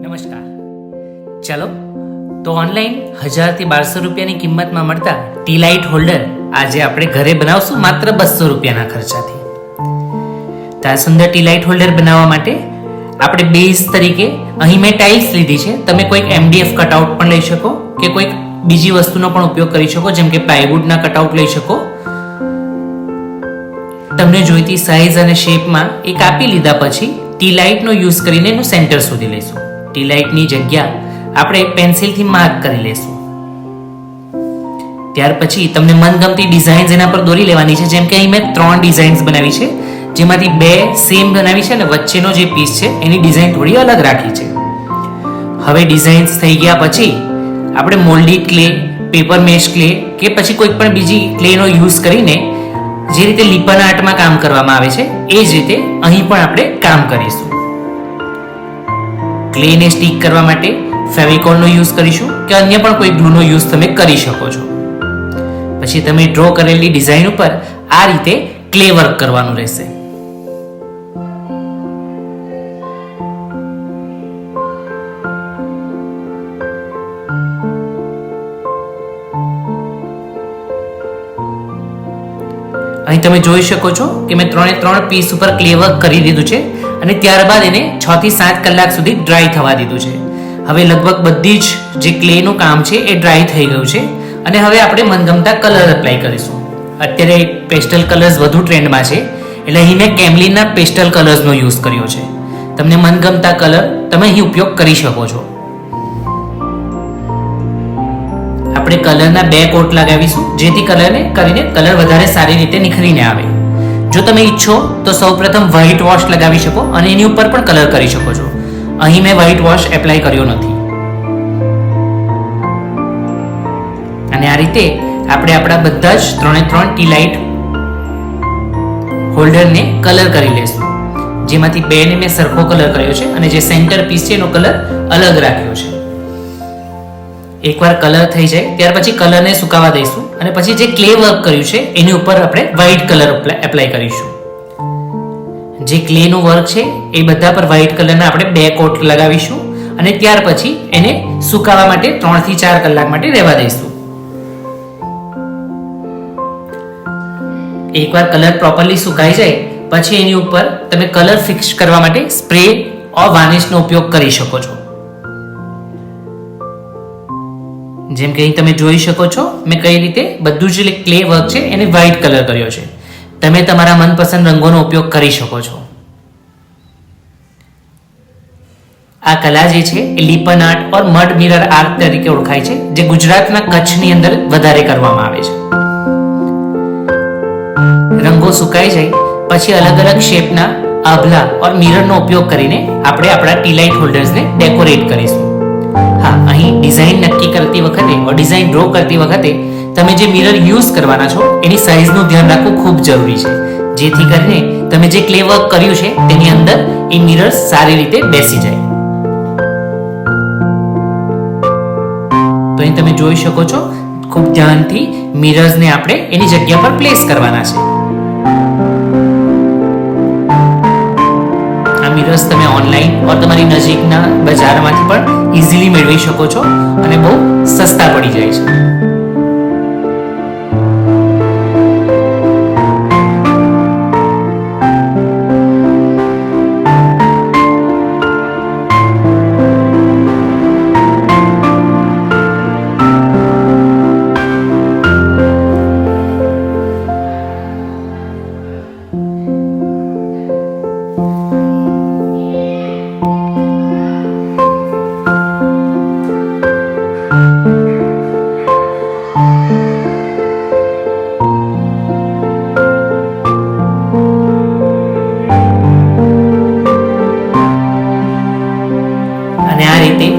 નમસ્કાર. ચાલો તો ઓનલાઈન 1000 થી 1200 રૂપિયાની કિંમતમાં મળતા ટી લાઇટ હોલ્ડર આજે આપણે ઘરે બનાવશું માત્ર 200 રૂપિયાના ખર્ચાથી. તો આ સુંદર ટી લાઇટ હોલ્ડર બનાવવા માટે આપણે બેઝ તરીકે અહીં મેં ટાઇલ્સ લીધી છે. તમે કોઈક MDF કટઆઉટ પણ લઈ શકો કે કોઈક બીજી વસ્તુનો પણ ઉપયોગ કરી શકો, જેમ કે પ્લાયવુડના કટઆઉટ લઈ શકો. તમને જોઈતી સાઇઝ અને શેપમાં એ કાપી લીધા પછી ટી લાઇટનો યુઝ કરીને એનું સેન્ટર શોધી લઈશું. ટી લાઇટની જગ્યા આપણે પેન્સિલથી માર્ક કરી લઈશું. ત્યાર પછી તમને મનગમતી ડિઝાઇન્સ એના પર દોરી લેવાની છે. જેમ કે અહીં મેં 3 ડિઝાઇન્સ બનાવી છે, જેમાંથી 2 સેમ બનાવી છે અને વચ્ચેનો જે પીસ છે એની ડિઝાઇન થોડી અલગ રાખી છે. હવે ડિઝાઇન્સ થઈ ગયા પછી આપણે Moldy clay, paper mesh clay કે પછી કોઈ પણ બીજી ક્લેનો યુઝ કરીને જે રીતે લીપન આર્ટમાં કામ કરવામાં આવે છે એ જ રીતે અહીં પણ આપણે કામ કરીશું. ક્લેને સ્ટીક કરવા માટે ફેવિકોલનો યુઝ કરીશું કે અન્ય પણ કોઈ ગ્લુનો યુઝ તમે કરી શકો છો. પછી તમે ડ્રો કરેલી ડિઝાઇન ઉપર આ રીતે ક્લે વર્ક કરવાનું રહેશે. અહીં તમે જોઈ શકો છો કે મેં 3 પીસ ઉપર ક્લે વર્ક કરી દીધું છે અને ત્યારબાદ એને 6 થી 7 કલાક સુધી ડ્રાય થવા દીધું છે. હવે લગભગ બધી જ જે ક્લેનું કામ છે એ ડ્રાય થઈ ગયું છે અને હવે આપણે મનગમતા કલર એપ્લાય કરીશું. અત્યારે પેસ્ટલ કલર્સ વધુ ટ્રેન્ડમાં છે, એટલે અહીં મેં કેમલિનના પેસ્ટલ કલર્સનો યુઝ કર્યો છે. તમને મનગમતા કલર તમે અહીં ઉપયોગ કરી શકો છો. આપણે કલરના 2 કોટ લગાવીશું, જેથી કલરને કરીને કલર વધારે સારી રીતે નિખરીને આવે. જો તમે ઈચ્છો તો સૌપ્રથમ વ્હાઇટ વોશ લગાવી શકો અને એની ઉપર પણ કલર કરી શકો છો. અહીં મેં વ્હાઇટ વોશ એપ્લાય કર્યો નથી. અને આ રીતે આપણે આપણા બધા જ 3 ટી લાઇટ હોલ્ડરને કલર કરી લેશું, જેમાંથી 2ને મેં સરખો કલર કર્યો છે અને જે સેન્ટર પીસ છે એનો કલર અલગ રાખ્યો છે. એકવાર કલર થઈ જાય ત્યાર પછી કલરને સુકાવા દઈશું અને પછી જે ક્લે વર્ક કર્યું છે એની ઉપર આપણે વ્હાઇટ કલર એપ્લાય કરીશું. જે ક્લેનું વર્ક છે એ બધા પર વ્હાઇટ કલરના આપણે 2 કોટ લગાવીશું અને ત્યાર પછી એને સુકાવા માટે 3 થી 4 કલાક માટે રહેવા દઈશું. એકવાર કલર પ્રોપરલી સુકાઈ જાય પછી એની ઉપર તમે કલર ફિક્સ કરવા માટે સ્પ્રે ઓર વાર્નિશનો ઉપયોગ કરી શકો છો. જેમ કે અહીં તમે જોઈ શકો છો મેં કઈ રીતે બધું જ ક્લે વર્ક છે એને વ્હાઇટ કલર કર્યો છે. તમે તમારા મનપસંદ રંગોનો ઉપયોગ કરી શકો છો. આ કલા જે છે એ લીપન આર્ટ ઓર મડ મિરર આર્ટ તરીકે ઓળખાય છે, જે ગુજરાતના કચ્છની અંદર વધારે કરવામાં આવે છે. રંગો સુકાઈ જાય પછી અલગ અલગ શેપના આભલા ઓર મિરરનો ઉપયોગ કરીને આપણે આપણા ટી લાઇટ હોલ્ડર્સને ડેકોરેટ કરીશું. હા, અહીં ડિઝાઇન નક્કી કરતી વખતે ઓર ડિઝાઇન ડ્રો કરતી વખતે તમે જે મિરર યુઝ કરવાના છો એની સાઇઝનું ધ્યાન રાખવું ખૂબ જરૂરી છે, જેથી કરીને તમે જે ક્લે વર્ક કર્યું છે તેની અંદર એ મિરર સારી રીતે બેસી જાય. તો અહીં તમે જોઈ શકો છો ખૂબ ધ્યાનથી મિરર્સને આપણે એની જગ્યા પર પ્લેસ કરવાના છે. આ મિરર્સ તમે ઓનલાઈન ઓર તમારી નજીકના બજારમાંથી પણ ઇઝીલી મેળવી શકો છો અને બહુ સસ્તા પડી જાય છે.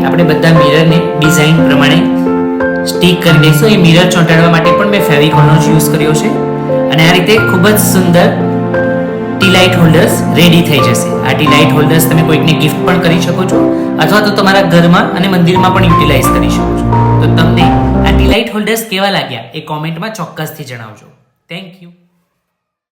આપણે બધા મિરરને ડિઝાઇન પ્રમાણે સ્ટીક કરી દઈશું. એ મિરર ચોંટાડવા માટે પણ મેં ફેવિકોલનો જ યુઝ કર્યો છે અને આ રીતે ખૂબ જ સુંદર ટી લાઇટ હોલ્ડર્સ રેડી થઈ જશે. આ ટી લાઇટ હોલ્ડર્સ તમે કોઈકને ગિફ્ટ પણ કરી શકો છો અથવા તો તમારા ઘરમાં અને મંદિરમાં પણ યુટિલાઇઝ કરી શકો છો. તો તમને આ ટી લાઇટ હોલ્ડર્સ કેવા લાગ્યા એ કોમેન્ટમાં ચોક્કસથી જણાવજો. Thank you.